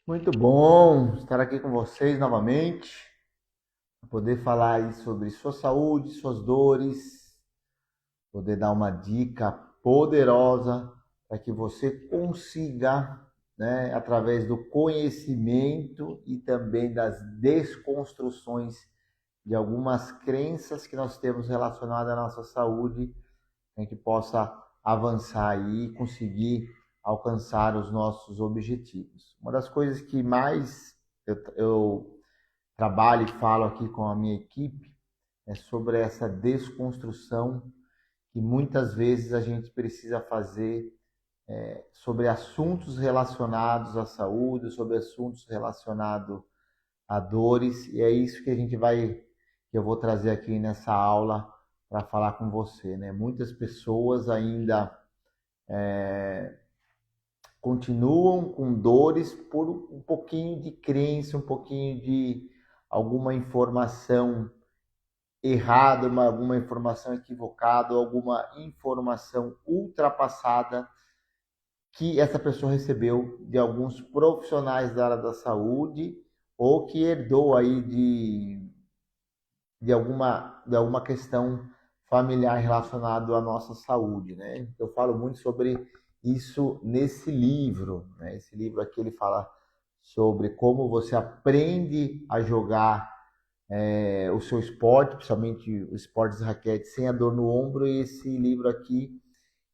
Muito bom estar aqui com vocês novamente, para poder falar aí sobre sua saúde, suas dores, poder dar uma dica poderosa para que você consiga, né, através do conhecimento e também das desconstruções de algumas crenças que nós temos relacionadas à nossa saúde, a gente possa avançar aí e conseguir alcançar os nossos objetivos. Uma das coisas que mais eu trabalho e falo aqui com a minha equipe é sobre essa desconstrução que muitas vezes a gente precisa fazer sobre assuntos relacionados à saúde, sobre assuntos relacionados a dores, e é isso que que eu vou trazer aqui nessa aula para falar com você, né? Muitas pessoas ainda continuam com dores por um pouquinho de crença, um pouquinho de alguma informação errada, alguma informação equivocada, alguma informação ultrapassada que essa pessoa recebeu de alguns profissionais da área da saúde ou que herdou aí de alguma questão familiar relacionada à nossa saúde, né? Eu falo muito sobre isso nesse livro, né? Esse livro aqui ele fala sobre como você aprende a jogar o seu esporte, principalmente os esportes de raquete, sem a dor no ombro. E esse livro aqui,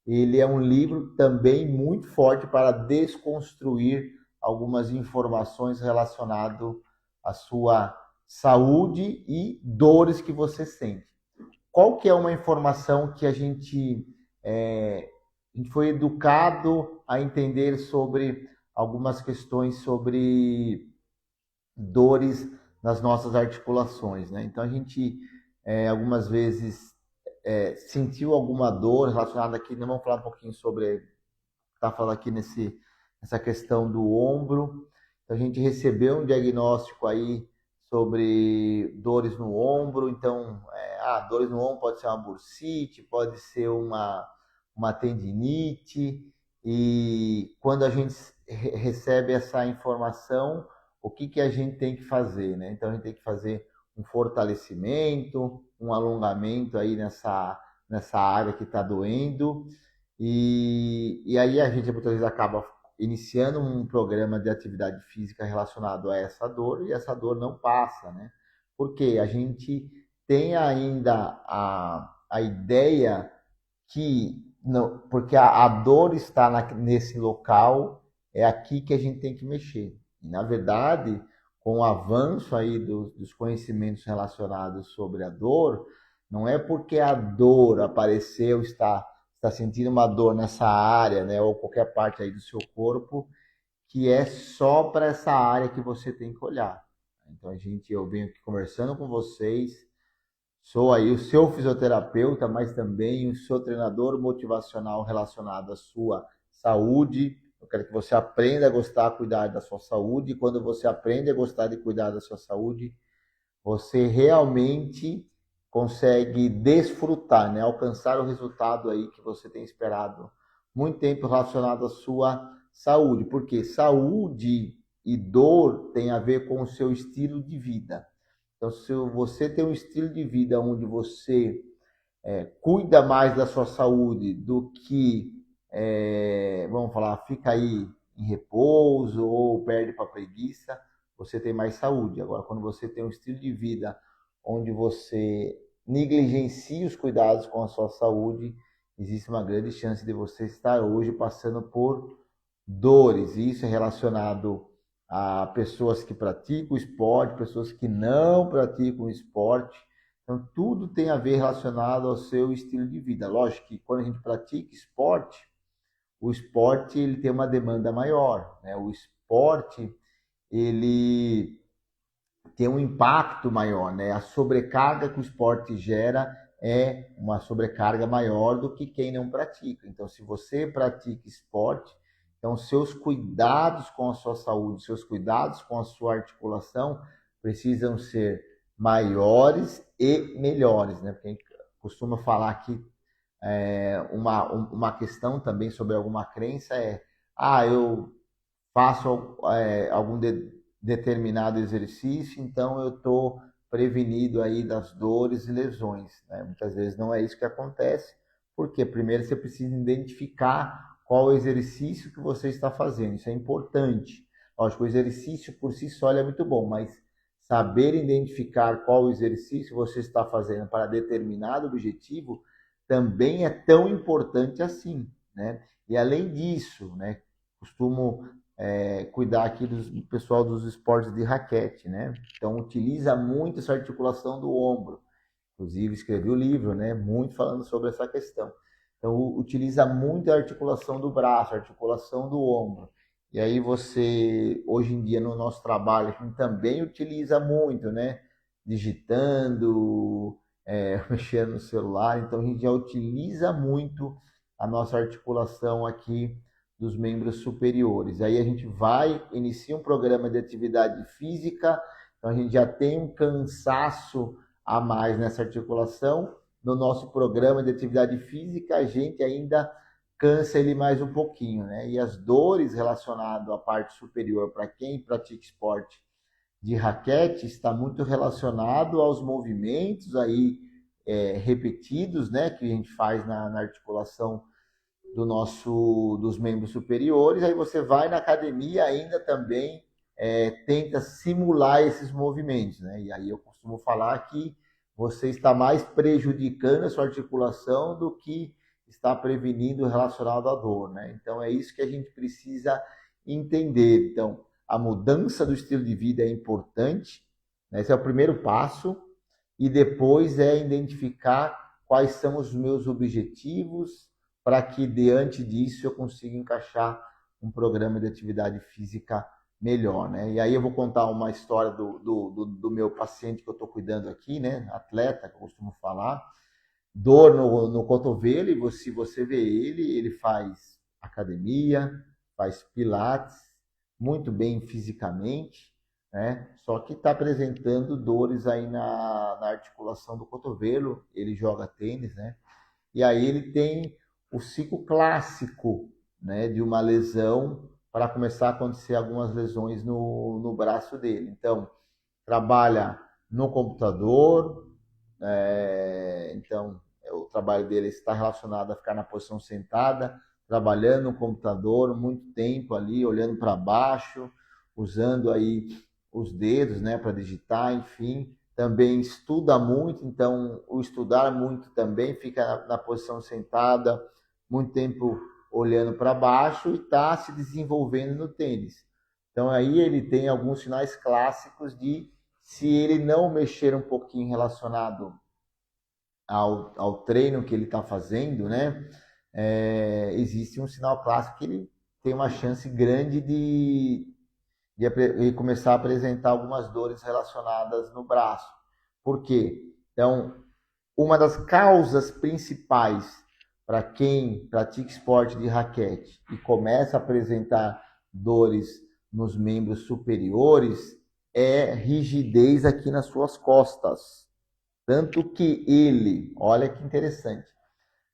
ele é um livro também muito forte para desconstruir algumas informações relacionadas à sua saúde e dores que você sente. Qual que é uma informação que a gente foi educado a entender sobre algumas questões sobre dores nas nossas articulações, né? Então a gente algumas vezes sentiu alguma dor relacionada aqui, não vamos falar um pouquinho sobre, tá falando aqui nessa questão do ombro. Então a gente recebeu um diagnóstico aí sobre dores no ombro, então dores no ombro pode ser uma bursite, pode ser uma tendinite, e quando a gente recebe essa informação, o que que a gente tem que fazer, né? Então a gente tem que fazer um fortalecimento, um alongamento aí nessa área que está doendo, e aí a gente muitas vezes acaba iniciando um programa de atividade física relacionado a essa dor e essa dor não passa, né? Porque a gente tem ainda a ideia que não, porque a dor está nesse local, é aqui que a gente tem que mexer. E, na verdade, com o avanço aí dos conhecimentos relacionados sobre a dor, não é porque a dor apareceu, está sentindo uma dor nessa área, né, ou qualquer parte aí do seu corpo, que é só para essa área que você tem que olhar. Então eu venho aqui conversando com vocês. Sou aí o seu fisioterapeuta, mas também o seu treinador motivacional relacionado à sua saúde. Eu quero que você aprenda a gostar, a cuidar da sua saúde. E quando você aprende a gostar de cuidar da sua saúde, você realmente consegue desfrutar, né? Alcançar o resultado aí que você tem esperado muito tempo relacionado à sua saúde. Porque saúde e dor tem a ver com o seu estilo de vida. Então, se você tem um estilo de vida onde você cuida mais da sua saúde do que, vamos falar, fica aí em repouso ou perde para preguiça, você tem mais saúde. Agora, quando você tem um estilo de vida onde você negligencia os cuidados com a sua saúde, existe uma grande chance de você estar hoje passando por dores. E isso é relacionado a pessoas que praticam esporte, pessoas que não praticam esporte. Então, tudo tem a ver relacionado ao seu estilo de vida. Lógico que quando a gente pratica esporte, o esporte ele tem uma demanda maior, né? O esporte ele tem um impacto maior, né? A sobrecarga que o esporte gera é uma sobrecarga maior do que quem não pratica. Então, se você pratica esporte, então seus cuidados com a sua saúde, seus cuidados com a sua articulação precisam ser maiores e melhores, né? Porque a gente costuma falar que uma questão também sobre alguma crença eu faço algum determinado exercício, então eu estou prevenido aí das dores e lesões, né? Muitas vezes não é isso que acontece, porque primeiro você precisa identificar qual exercício que você está fazendo, isso é importante. Lógico, o exercício por si só é muito bom, mas saber identificar qual exercício você está fazendo para determinado objetivo também é tão importante assim, né? E além disso, né, costumo cuidar aqui do pessoal dos esportes de raquete, né? Então utiliza muito essa articulação do ombro. Inclusive escrevi o livro, né? Muito falando sobre essa questão. Então utiliza muito a articulação do braço, a articulação do ombro. E aí você, hoje em dia no nosso trabalho, a gente também utiliza muito, né? Digitando, mexendo no celular. Então a gente já utiliza muito a nossa articulação aqui dos membros superiores. Aí a gente vai, inicia um programa de atividade física, então a gente já tem um cansaço a mais nessa articulação. No nosso programa de atividade física, a gente ainda cansa ele mais um pouquinho, né? E as dores relacionadas à parte superior, para quem pratica esporte de raquete, está muito relacionado aos movimentos aí repetidos, né? Que a gente faz na articulação dos membros superiores. Aí você vai na academia ainda também tenta simular esses movimentos, né? E aí eu costumo falar que você está mais prejudicando a sua articulação do que está prevenindo relacionado à dor, né? Então é isso que a gente precisa entender. Então, a mudança do estilo de vida é importante, né? Esse é o primeiro passo, e depois é identificar quais são os meus objetivos para que diante disso eu consiga encaixar um programa de atividade física melhor, né? E aí eu vou contar uma história do meu paciente que eu estou cuidando aqui, né? Atleta, que eu costumo falar. Dor no cotovelo, e se você vê ele faz academia, faz pilates, muito bem fisicamente, né? Só que está apresentando dores aí na articulação do cotovelo. Ele joga tênis, né? E aí ele tem o ciclo clássico, né, de uma lesão para começar a acontecer algumas lesões no braço dele. Então, trabalha no computador, então o trabalho dele está relacionado a ficar na posição sentada, trabalhando no computador muito tempo ali, olhando para baixo, usando aí os dedos, né, para digitar, enfim. Também estuda muito, então o estudar muito também fica na posição sentada, muito tempo olhando para baixo, e está se desenvolvendo no tênis. Então aí ele tem alguns sinais clássicos de, se ele não mexer um pouquinho relacionado ao treino que ele está fazendo, né? Existe um sinal clássico que ele tem uma chance grande de começar a apresentar algumas dores relacionadas no braço. Por quê? Então, uma das causas principais para quem pratica esporte de raquete e começa a apresentar dores nos membros superiores é rigidez aqui nas suas costas. Tanto que ele, olha que interessante,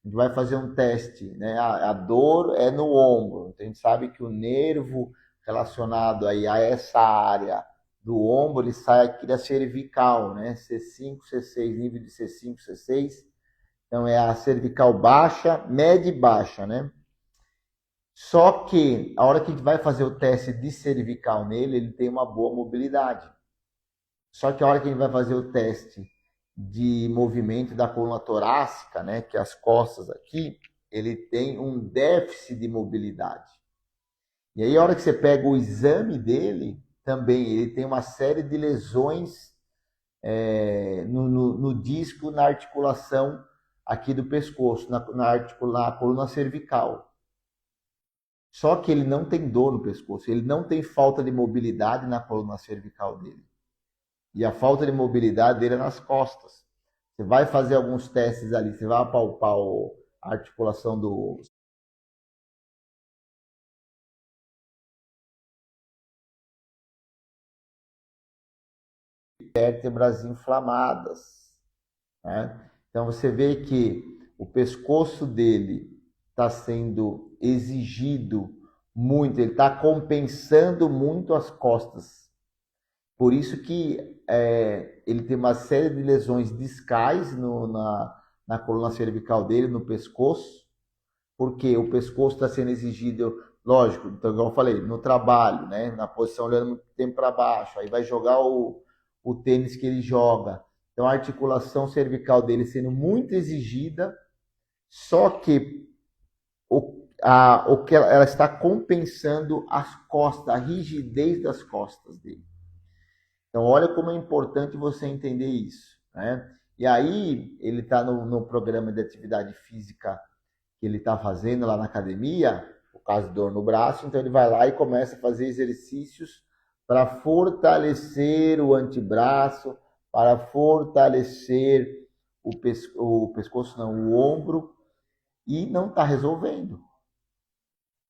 a gente vai fazer um teste, né? A dor é no ombro. Então a gente sabe que o nervo relacionado aí a essa área do ombro, ele sai aqui da cervical, né? C5, C6, nível de C5, C6. Então é a cervical baixa, média e baixa, né? Só que a hora que a gente vai fazer o teste de cervical nele, ele tem uma boa mobilidade. Só que a hora que a gente vai fazer o teste de movimento da coluna torácica, né, que é as costas aqui, ele tem um déficit de mobilidade. E aí a hora que você pega o exame dele, também ele tem uma série de lesões no disco, na articulação aqui do pescoço, na coluna cervical. Só que ele não tem dor no pescoço, ele não tem falta de mobilidade na coluna cervical dele. E a falta de mobilidade dele é nas costas. Você vai fazer alguns testes ali, você vai apalpar a articulação do vértebras inflamadas, né? Então você vê que o pescoço dele está sendo exigido muito, ele está compensando muito as costas. Por isso que ele tem uma série de lesões discais na coluna cervical dele, no pescoço, porque o pescoço está sendo exigido, lógico, então, como eu falei, no trabalho, né, na posição olhando muito tempo para baixo, aí vai jogar o tênis que ele joga. Então a articulação cervical dele sendo muito exigida, só que o que ela está compensando as costas, a rigidez das costas dele. Então, olha como é importante você entender isso, né? E aí, ele está no programa de atividade física que ele está fazendo lá na academia, por causa de dor no braço, então ele vai lá e começa a fazer exercícios para fortalecer o antebraço, para fortalecer o pescoço, não, o ombro, e não está resolvendo.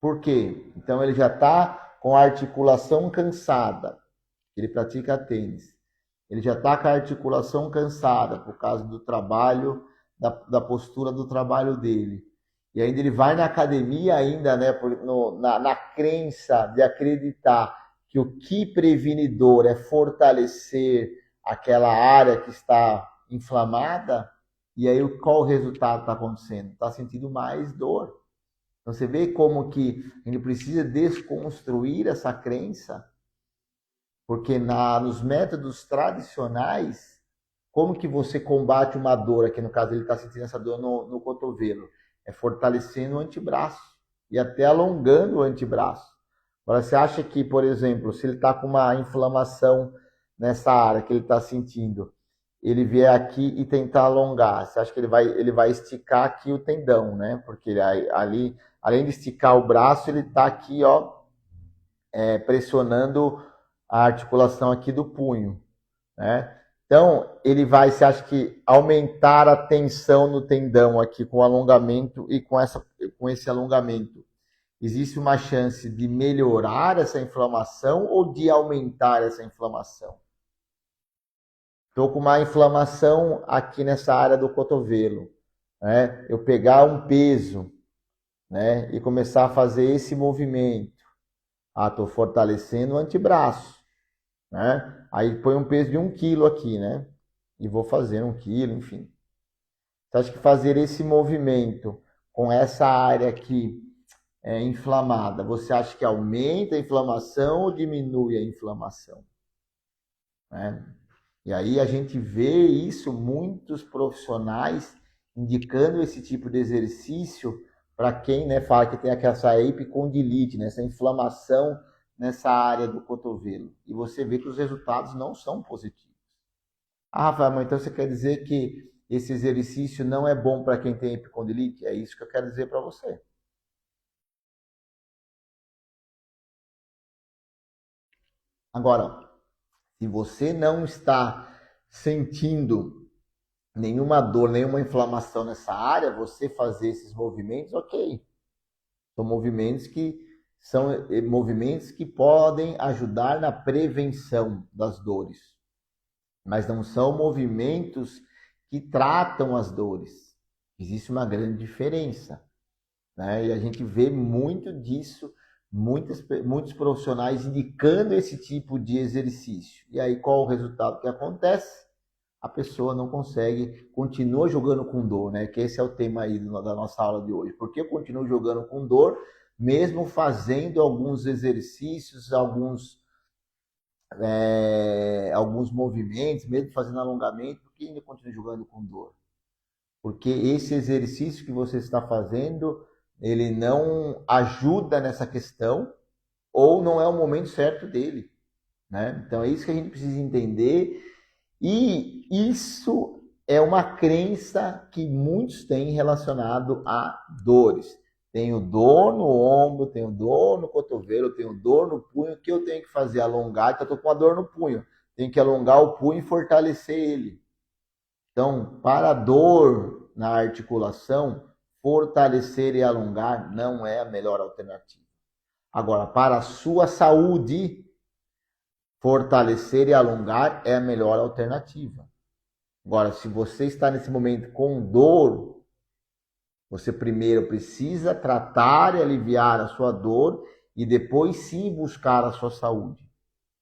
Por quê? Então ele já está com a articulação cansada. Ele pratica tênis. Ele já está com a articulação cansada por causa do trabalho, da postura do trabalho dele. E ainda ele vai na academia ainda, né, na crença de acreditar que o que previne dor é fortalecer aquela área que está inflamada. E aí qual o resultado está acontecendo? Está sentindo mais dor. Então você vê como que a gente precisa desconstruir essa crença, porque nos métodos tradicionais, como que você combate uma dor, aqui no caso ele está sentindo essa dor no cotovelo, é fortalecendo o antebraço e até alongando o antebraço. Agora você acha que, por exemplo, se ele está com uma inflamação nessa área que ele está sentindo, ele vier aqui e tentar alongar, você acha que ele vai esticar aqui o tendão, né? Porque ali, além de esticar o braço, ele está aqui, ó, pressionando a articulação aqui do punho, né? Então, você acha que aumentar a tensão no tendão aqui com o alongamento e com esse alongamento, existe uma chance de melhorar essa inflamação ou de aumentar essa inflamação? Estou com uma inflamação aqui nessa área do cotovelo, né? Eu pegar um peso, né, e começar a fazer esse movimento. Estou fortalecendo o antebraço, né? Aí põe um peso de 1 quilo aqui, né? E vou fazer 1 quilo, enfim. Você acha que fazer esse movimento com essa área aqui inflamada, você acha que aumenta a inflamação ou diminui a inflamação? Né? E aí a gente vê isso, muitos profissionais indicando esse tipo de exercício para quem, né, fala que tem essa epicondilite, né, essa inflamação nessa área do cotovelo. E você vê que os resultados não são positivos. Rafael, mas então você quer dizer que esse exercício não é bom para quem tem epicondilite? É isso que eu quero dizer para você. Agora, se você não está sentindo nenhuma dor, nenhuma inflamação nessa área, você fazer esses movimentos, ok. São movimentos que podem ajudar na prevenção das dores, mas não são movimentos que tratam as dores. Existe uma grande diferença, né? E a gente vê muito disso, muitos profissionais indicando esse tipo de exercício. E aí qual o resultado que acontece? A pessoa não consegue, continua jogando com dor, né? Que esse é o tema aí da nossa aula de hoje. Por que eu continuo jogando com dor, mesmo fazendo alguns exercícios, alguns movimentos, mesmo fazendo alongamento, por que ainda continuo jogando com dor? Porque esse exercício que você está fazendo, ele não ajuda nessa questão, ou não é o momento certo dele, né? Então é isso que a gente precisa entender. E isso é uma crença que muitos têm relacionado a dores. Tenho dor no ombro, tenho dor no cotovelo, tenho dor no punho. O que eu tenho que fazer? Alongar, então eu estou com uma dor no punho. Tenho que alongar o punho e fortalecer ele. Então, para a dor na articulação, fortalecer e alongar não é a melhor alternativa. Agora, para a sua saúde, fortalecer e alongar é a melhor alternativa. Agora, se você está nesse momento com dor, você primeiro precisa tratar e aliviar a sua dor e depois sim buscar a sua saúde.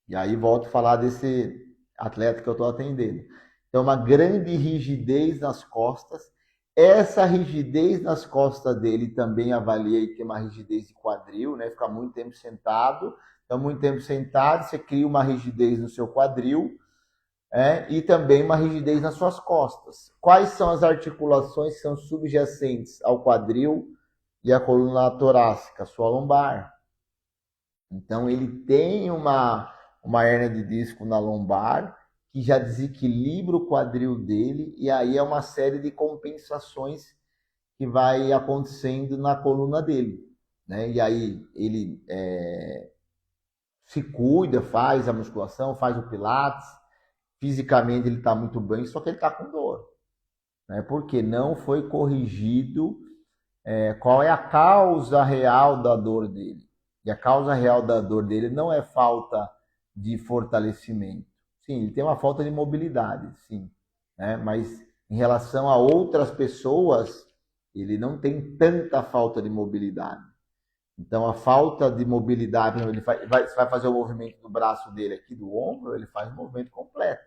E aí volto a falar desse atleta que eu estou atendendo. Então, uma grande rigidez nas costas. Essa rigidez nas costas dele também avaliei que tem uma rigidez de quadril, né? Ficar muito tempo sentado. Então, muito tempo sentado, você cria uma rigidez no seu quadril, e também uma rigidez nas suas costas. Quais são as articulações que são subjacentes ao quadril e à coluna torácica? Sua lombar. Então, ele tem uma hérnia de disco na lombar, que já desequilibra o quadril dele, e aí é uma série de compensações que vai acontecendo na coluna dele, né? E aí ele se cuida, faz a musculação, faz o pilates, fisicamente ele está muito bem, só que ele está com dor, né? Porque não foi corrigido qual é a causa real da dor dele. E a causa real da dor dele não é falta de fortalecimento. Sim, ele tem uma falta de mobilidade, sim, né? Mas em relação a outras pessoas, ele não tem tanta falta de mobilidade. Então, a falta de mobilidade, ele vai fazer o movimento do braço dele aqui, do ombro, ele faz o movimento completo.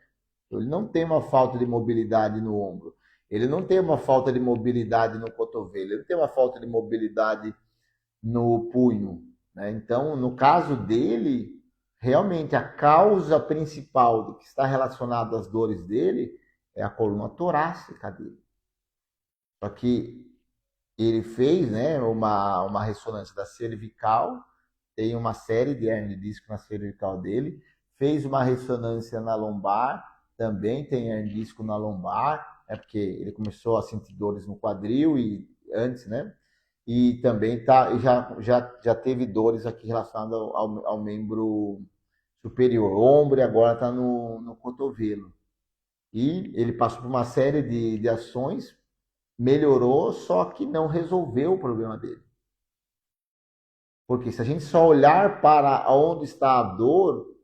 Ele não tem uma falta de mobilidade no ombro. Ele não tem uma falta de mobilidade no cotovelo. Ele não tem uma falta de mobilidade no punho, né? Então, no caso dele, realmente a causa principal do que está relacionado às dores dele é a coluna torácica dele. Só que ele fez, né, uma ressonância da cervical, tem uma série de hernia de disco na cervical dele, fez uma ressonância na lombar, também tem hernia de disco na lombar, porque ele começou a sentir dores no quadril e antes, né? E também já teve dores aqui relacionadas ao membro superior, ombro, e agora está no cotovelo. E ele passou por uma série de ações, melhorou, só que não resolveu o problema dele. Porque se a gente só olhar para onde está a dor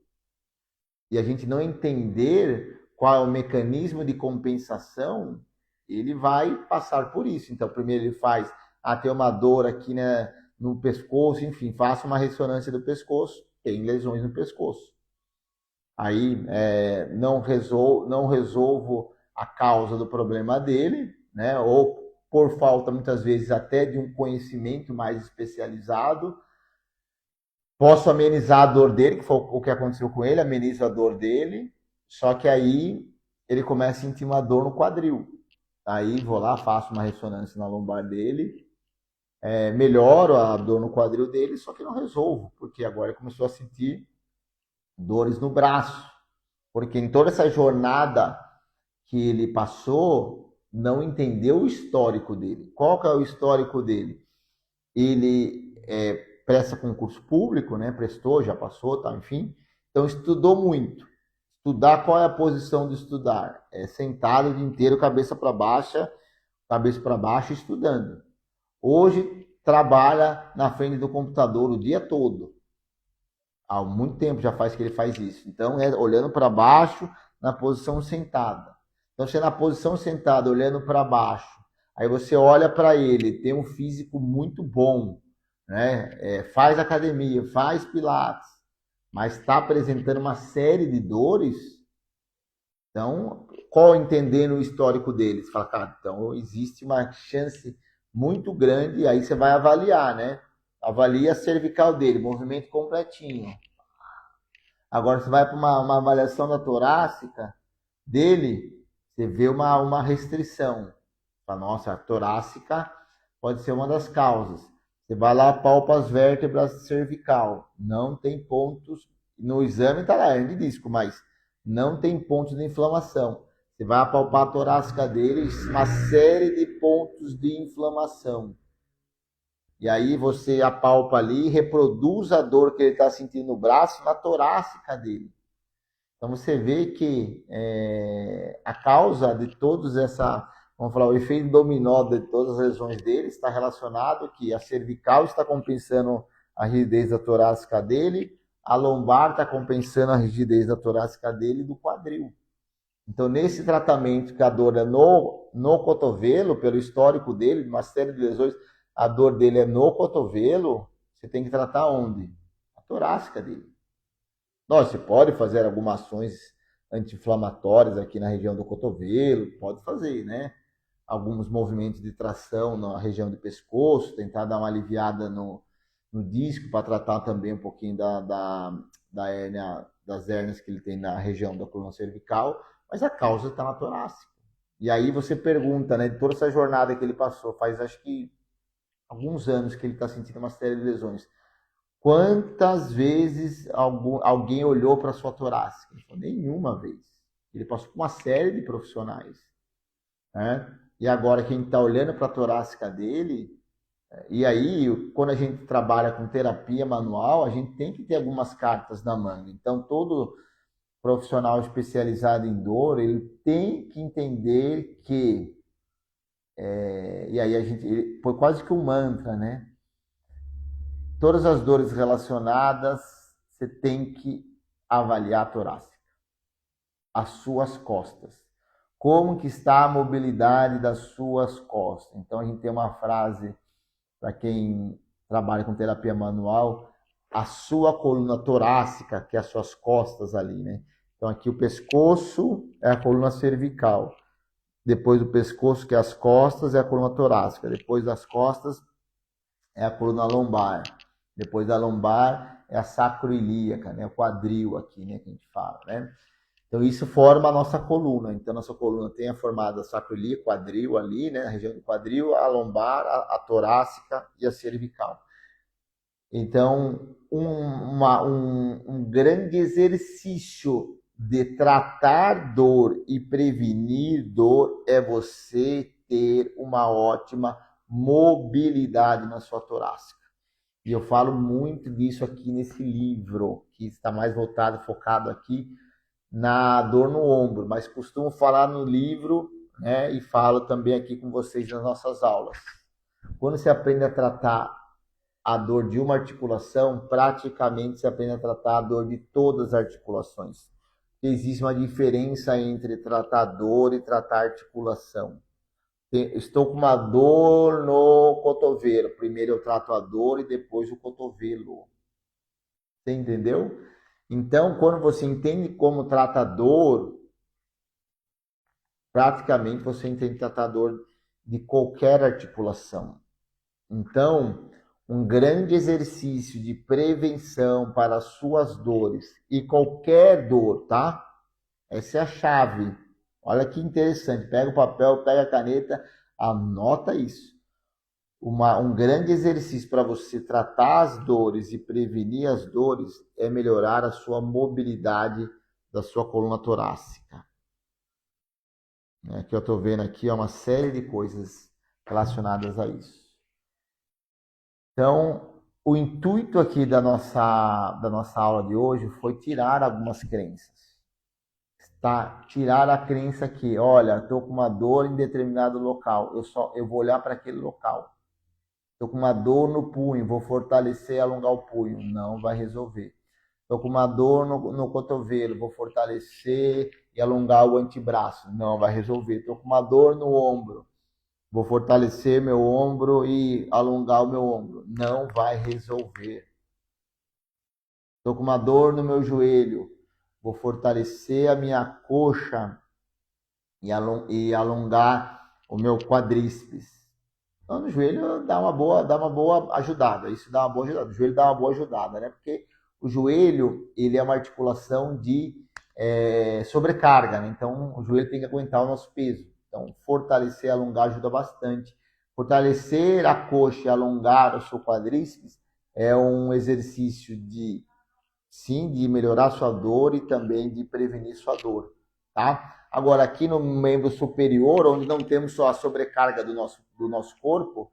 e a gente não entender qual é o mecanismo de compensação, ele vai passar por isso. Então, primeiro ele faz, tem uma dor aqui, né, no pescoço, enfim, faça uma ressonância do pescoço, tem lesões no pescoço. Aí não resolvo a causa do problema dele, né? Ou por falta, muitas vezes, até de um conhecimento mais especializado. Posso amenizar a dor dele, que foi o que aconteceu com ele, amenizo a dor dele, só que aí ele começa a sentir uma dor no quadril. Aí vou lá, faço uma ressonância na lombar dele, melhoro a dor no quadril dele, só que não resolvo, porque agora ele começou a sentir dores no braço. Porque em toda essa jornada que ele passou, não entendeu o histórico dele. Qual que é o histórico dele? Ele presta concurso público, né? Prestou, já passou, tá, enfim. Então estudou muito. Estudar, qual é a posição de estudar? É sentado o dia inteiro, cabeça para baixo, estudando. Hoje trabalha na frente do computador o dia todo. Há muito tempo já faz que ele faz isso. Então é olhando para baixo na posição sentada. Então você na posição sentada, olhando para baixo, aí você olha para ele, tem um físico muito bom, né? Faz academia, faz pilates, mas está apresentando uma série de dores. Então, qual entendendo o histórico dele? Você fala, cara, então existe uma chance muito grande, aí você vai avaliar, né? Avalia a cervical dele, movimento completinho. Agora você vai para uma avaliação da torácica dele, você vê uma restrição. Fala, nossa, a torácica pode ser uma das causas. Você vai lá, palpa as vértebras cervical. Não tem pontos, no exame está lá, hernia de disco, mas não tem pontos de inflamação. Você vai apalpar a torácica dele, uma série de pontos de inflamação. E aí você apalpa ali e reproduz a dor que ele está sentindo no braço na torácica dele. Então você vê que a causa de todos vamos falar, o efeito dominó de todas as lesões dele está relacionado que a cervical está compensando a rigidez da torácica dele, a lombar está compensando a rigidez da torácica dele e do quadril. Então, nesse tratamento que a dor é no cotovelo, pelo histórico dele, uma série de lesões, a dor dele é no cotovelo, você tem que tratar onde? torácica dele. Você pode fazer algumas ações anti-inflamatórias aqui na região do cotovelo, pode fazer, né? Alguns movimentos de tração na região do pescoço, tentar dar uma aliviada no disco para tratar também um pouquinho da hérnia, das hérnias que ele tem na região da coluna cervical, mas a causa está na torácica. E aí você pergunta, né, de toda essa jornada que ele passou, faz acho que alguns anos que ele está sentindo uma série de lesões. Quantas vezes alguém olhou para a sua torácica? Ele falou, nenhuma vez. Ele passou por uma série de profissionais, né? E agora quem está olhando para a torácica dele, e aí quando a gente trabalha com terapia manual, a gente tem que ter algumas cartas na manga. Então todo profissional especializado em dor, ele tem que entender que, e aí ele foi quase que um mantra, né? Todas as dores relacionadas, você tem que avaliar a torácica, as suas costas. Como que está a mobilidade das suas costas? Então a gente tem uma frase para quem trabalha com terapia manual, a sua coluna torácica, que é as suas costas ali, né? Então aqui o pescoço é a coluna cervical. Depois do pescoço, que é as costas, é a coluna torácica. Depois das costas é a coluna lombar. Depois da lombar é a sacroilíaca, né? O quadril aqui, né? Que a gente fala, né? Então isso forma a nossa coluna. Então nossa coluna tem a formada sacroilíaca, quadril ali, né? A região do quadril, a lombar, a torácica e a cervical. Então um grande exercício de tratar dor e prevenir dor é você ter uma ótima mobilidade na sua torácica. E eu falo muito disso aqui nesse livro, que está mais voltado, focado aqui na dor no ombro, mas costumo falar no livro, né, e falo também aqui com vocês nas nossas aulas. Quando você aprende a tratar a dor de uma articulação, praticamente você aprende a tratar a dor de todas as articulações. Existe uma diferença entre tratar dor e tratar articulação. Estou com uma dor no cotovelo. Primeiro eu trato a dor e depois o cotovelo. Você entendeu? Então, quando você entende como trata a dor, praticamente você entende tratar a dor de qualquer articulação. Então, um grande exercício de prevenção para as suas dores e qualquer dor, tá? Essa é a chave. Olha que interessante. Pega o papel, pega a caneta, anota isso. Um grande exercício para você tratar as dores e prevenir as dores é melhorar a sua mobilidade da sua coluna torácica. Que eu estou vendo aqui uma série de coisas relacionadas a isso. Então, o intuito aqui da nossa aula de hoje foi tirar algumas crenças. Tá? Tirar a crença que, olha, estou com uma dor em determinado local, eu vou olhar para aquele local. Estou com uma dor no punho, vou fortalecer e alongar o punho. Não vai resolver. Estou com uma dor no cotovelo, vou fortalecer e alongar o antebraço. Não vai resolver. Estou com uma dor no ombro, vou fortalecer meu ombro e alongar o meu ombro. Não vai resolver. Estou com uma dor no meu joelho, vou fortalecer a minha coxa e alongar o meu quadríceps. Então, no joelho dá uma boa ajudada. Isso dá uma boa ajudada. O joelho dá uma boa ajudada, né? Porque o joelho, ele é uma articulação de sobrecarga, né? Então, o joelho tem que aguentar o nosso peso. Então, fortalecer e alongar ajuda bastante. Fortalecer a coxa e alongar o seu quadríceps é um exercício de melhorar sua dor e também de prevenir sua dor, tá? Agora, aqui no membro superior, onde não temos só a sobrecarga do nosso corpo,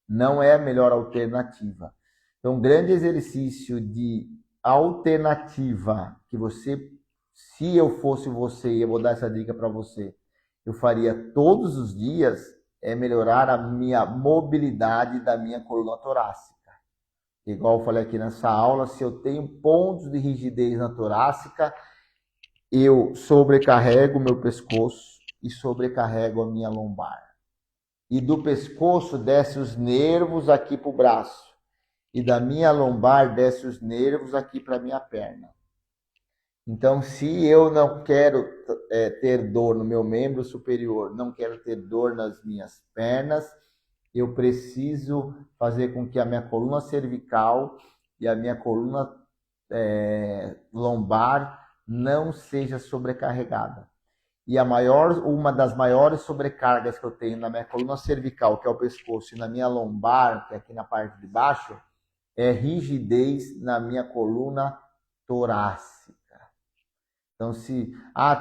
não é a melhor alternativa. Então, um grande exercício de alternativa que você, se eu fosse você, e eu vou dar essa dica para você, eu faria todos os dias, é melhorar a minha mobilidade da minha coluna torácica. Igual eu falei aqui nessa aula, se eu tenho pontos de rigidez na torácica, eu sobrecarrego o meu pescoço e sobrecarrego a minha lombar. E do pescoço desce os nervos aqui para o braço. e da minha lombar desce os nervos aqui para minha perna. Então, se eu não quero ter dor no meu membro superior, não quero ter dor nas minhas pernas, eu preciso fazer com que a minha coluna cervical e a minha coluna lombar não seja sobrecarregada. E uma das maiores sobrecargas que eu tenho na minha coluna cervical, que é o pescoço, e na minha lombar, que é aqui na parte de baixo, é rigidez na minha coluna torácica. Então, se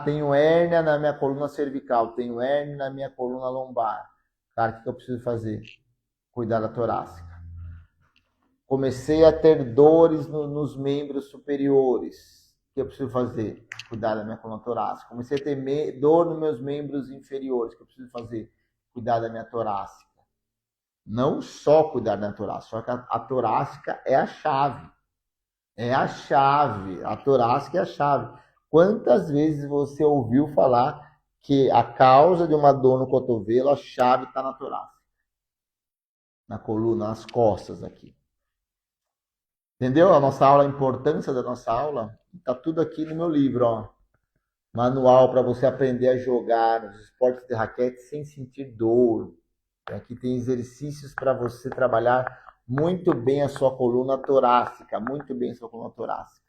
tenho hérnia na minha coluna cervical, tenho hérnia na minha coluna lombar, cara, o que eu preciso fazer? Cuidar da torácica. Comecei a ter dores nos membros superiores. O que eu preciso fazer? Cuidar da minha coluna torácica. Comecei a ter dor nos meus membros inferiores. O que eu preciso fazer? Cuidar da minha torácica. Não só cuidar da torácica, só que a torácica é a chave. É a chave. A torácica é a chave. Quantas vezes você ouviu falar que a causa de uma dor no cotovelo, a chave está na torácica? Na coluna, nas costas aqui. Entendeu? A nossa aula, a importância da nossa aula, está tudo aqui no meu livro, ó. Manual para você aprender a jogar nos esportes de raquete sem sentir dor. Aqui tem exercícios para você trabalhar muito bem a sua coluna torácica, muito bem a sua coluna torácica.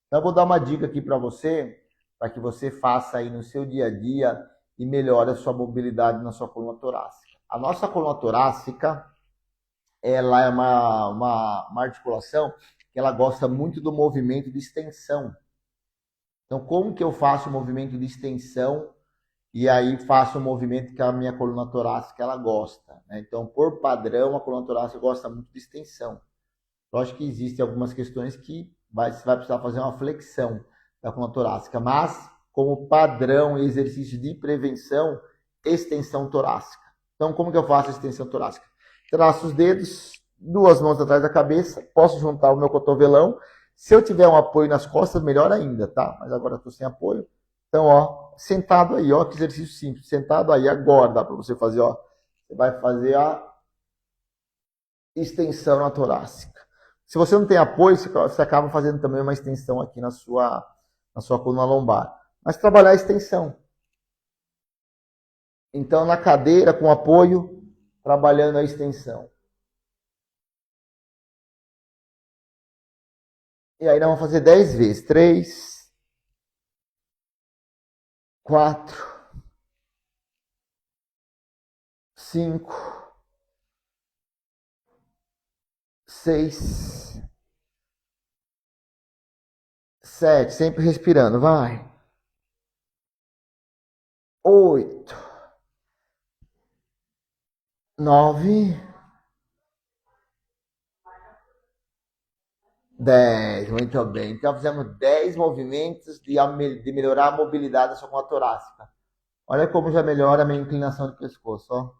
Então, eu vou dar uma dica aqui para você, para que você faça aí no seu dia a dia e melhore a sua mobilidade na sua coluna torácica. A nossa coluna torácica, ela é uma articulação que ela gosta muito do movimento de extensão. Então, como que eu faço o movimento de extensão e aí faço o movimento que a minha coluna torácica ela gosta, né? Então, por padrão, a coluna torácica gosta muito de extensão. Lógico que existem algumas questões que você vai precisar fazer uma flexão da coluna torácica, mas como padrão e exercício de prevenção, extensão torácica. Então, como que eu faço a extensão torácica? Traço os dedos, 2 mãos atrás da cabeça, posso juntar o meu cotovelão. Se eu tiver um apoio nas costas, melhor ainda, tá? Mas agora eu estou sem apoio. Então, ó, sentado aí, ó, que exercício simples. Sentado aí, agora dá para você fazer, ó. Você vai fazer a extensão na torácica. Se você não tem apoio, você acaba fazendo também uma extensão aqui na sua coluna lombar. Mas trabalhar a extensão. Então, na cadeira, com apoio, trabalhando a extensão. E aí nós vamos fazer 10 vezes. 3, 4, 5, 6, 7. Sempre respirando, vai. 8, 9, 10. Muito bem. Então fizemos 10 movimentos de melhorar a mobilidade da sua coluna torácica. Olha como já melhora a minha inclinação de pescoço, ó.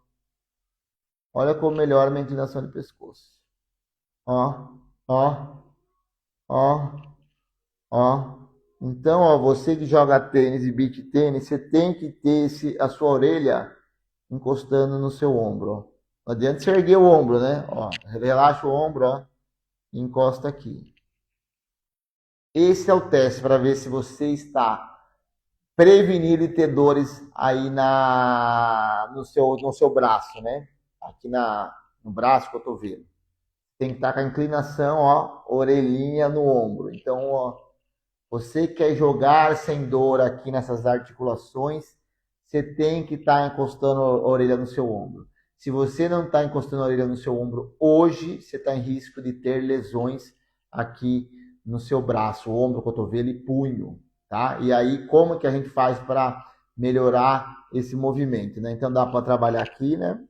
Olha como melhora a minha inclinação de pescoço. Ó, ó, ó, ó. Então, ó, você que joga tênis e beach tênis, você tem que ter a sua orelha encostando no seu ombro, ó. Não adianta você erguer o ombro, né? Ó, relaxa o ombro, ó, e encosta aqui. Esse é o teste para ver se você está prevenido de ter dores aí no seu braço, né? Aqui no braço, cotovelo. Tem que estar com a inclinação, ó, orelhinha no ombro. Então, ó, você quer jogar sem dor aqui nessas articulações, você tem que estar encostando a orelha no seu ombro. Se você não está encostando a orelha no seu ombro hoje, você está em risco de ter lesões aqui no seu braço, ombro, cotovelo e punho, tá? E aí, como que a gente faz para melhorar esse movimento, né? Então, dá para trabalhar aqui, né?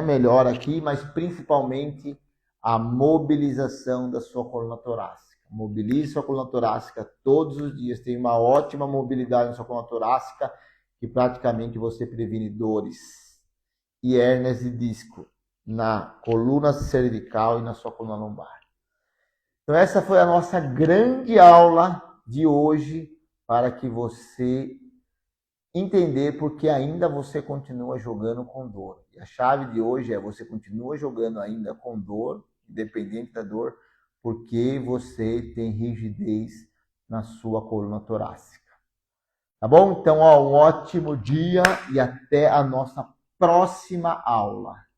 Melhora aqui, mas principalmente a mobilização da sua coluna torácica. Mobilize sua coluna torácica todos os dias. Tem uma ótima mobilidade na sua coluna torácica que praticamente você previne dores e hérnias de disco na coluna cervical e na sua coluna lombar. Então essa foi a nossa grande aula de hoje para que você entender porque ainda você continua jogando com dor. E a chave de hoje é você continua jogando ainda com dor, independente da dor, porque você tem rigidez na sua coluna torácica. Tá bom? Então, ó, um ótimo dia e até a nossa próxima aula.